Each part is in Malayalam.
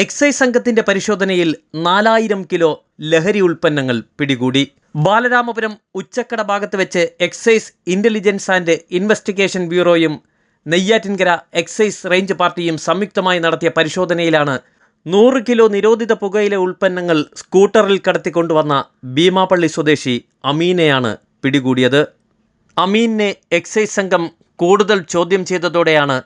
എക്സൈസ് സംഘത്തിന്റെ പരിശോധനയിൽ 4000 കിലോ ലഹരി ഉൽപ്പന്നങ്ങൾ പിടികൂടി. ബാലരാമപുരം ഉച്ചക്കട ഭാഗത്ത് വെച്ച് എക്സൈസ് ഇന്റലിജൻസ് ആൻഡ് ഇൻവെസ്റ്റിഗേഷൻ ബ്യൂറോയും നെയ്യാറ്റിൻകര എക്സൈസ് റേഞ്ച് പാർട്ടിയും സംയുക്തമായി നടത്തിയ പരിശോധനയിലാണ് 100 കിലോ നിരോധിത പുകയില ഉൽപ്പന്നങ്ങൾ സ്കൂട്ടറിൽ കടത്തിക്കൊണ്ടുവന്ന ഭീമാപള്ളി സ്വദേശി അമീനെയാണ് പിടികൂടിയത്. അമീനെ എക്സൈസ് സംഘം കൂടുതൽ ചോദ്യം ചെയ്തതോടെയാണ്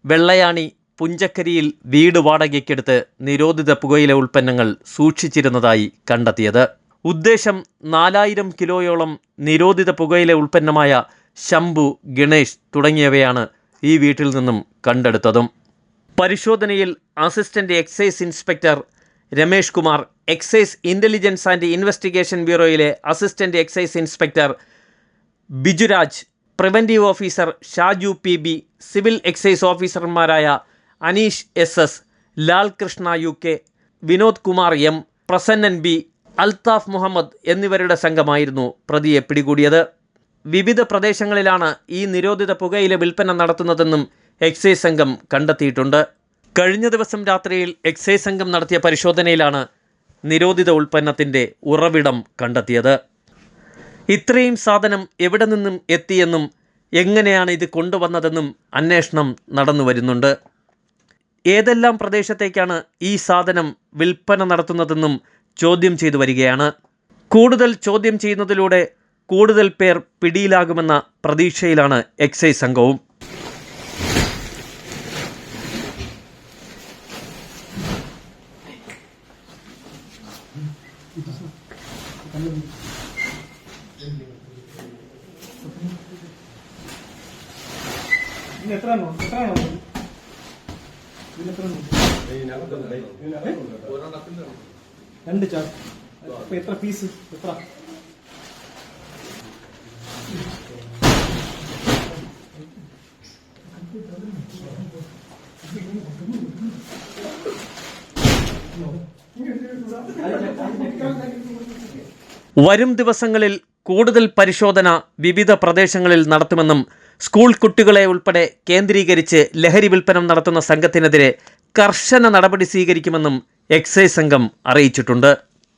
വെള്ളയാണി പുഞ്ചക്കരിയിൽ വീട് വാടകയ്ക്കെടുത്ത് നിരോധിത പുകയില ഉൽപ്പന്നങ്ങൾ സൂക്ഷിച്ചിരുന്നതായി കണ്ടെത്തിയത്. ഉദ്ദേശം 4000 കിലോയോളം നിരോധിത പുകയില ഉൽപ്പന്നമായ ശംഭു, ഗണേഷ് തുടങ്ങിയവയാണ് ഈ വീട്ടിൽ നിന്നും കണ്ടെടുത്തതും. പരിശോധനയിൽ assistant excise inspector Ramesh Kumar, excise intelligence and investigation ബ്യൂറോയിലെ assistant excise inspector Bijuraj, preventive officer Shaju PB, civil excise ഓഫീസർമാരായ Aneesh SS, Lalkrishna UK, Vinod Kumar M, Prasannan B, Althaf Muhammad എന്നിവരുടെ സംഘമായിരുന്നു പ്രതിയെ പിടികൂടിയത്. വിവിധ പ്രദേശങ്ങളിലാണ് ഈ നിരോധിത പുകയില വിൽപ്പന നടത്തുന്നതെന്നും എക്സൈസ് സംഘം കണ്ടെത്തിയിട്ടുണ്ട്. കഴിഞ്ഞ ദിവസം രാത്രിയിൽ എക്സൈസ് സംഘം നടത്തിയ പരിശോധനയിലാണ് നിരോധിത ഉൽപ്പന്നത്തിൻ്റെ ഉറവിടം കണ്ടെത്തിയത്. ഇത്രയും സാധനം എവിടെ നിന്നും എത്തിയെന്നും എങ്ങനെയാണ് ഇത് കൊണ്ടുവന്നതെന്നും അന്വേഷണം നടന്നു വരുന്നുണ്ട്. ഏതെല്ലാം പ്രദേശത്തേക്കാണ് ഈ സാധനം വിൽപ്പന നടത്തുന്നതെന്നും ചോദ്യം ചെയ്തു വരികയാണ്. കൂടുതൽ ചോദ്യം ചെയ്യുന്നതിലൂടെ കൂടുതൽ പേർ പിടിയിലാകുമെന്ന പ്രതീക്ഷയിലാണ് എക്സൈസ് സംഘവും. രണ്ട് ചാക്ക് എത്ര പീസ് എത്ര? വരും ദിവസങ്ങളിൽ കൂടുതൽ പരിശോധന വിവിധ പ്രദേശങ്ങളിൽ നടത്തുമെന്നും സ്കൂൾ കുട്ടികളെ ഉൾപ്പെടെ കേന്ദ്രീകരിച്ച് ലഹരി വിൽപ്പന നടത്തുന്ന സംഘത്തിനെതിരെ കർശന നടപടി സ്വീകരിക്കുമെന്നും എക്സൈസ് സംഘം അറിയിച്ചിട്ടുണ്ട്.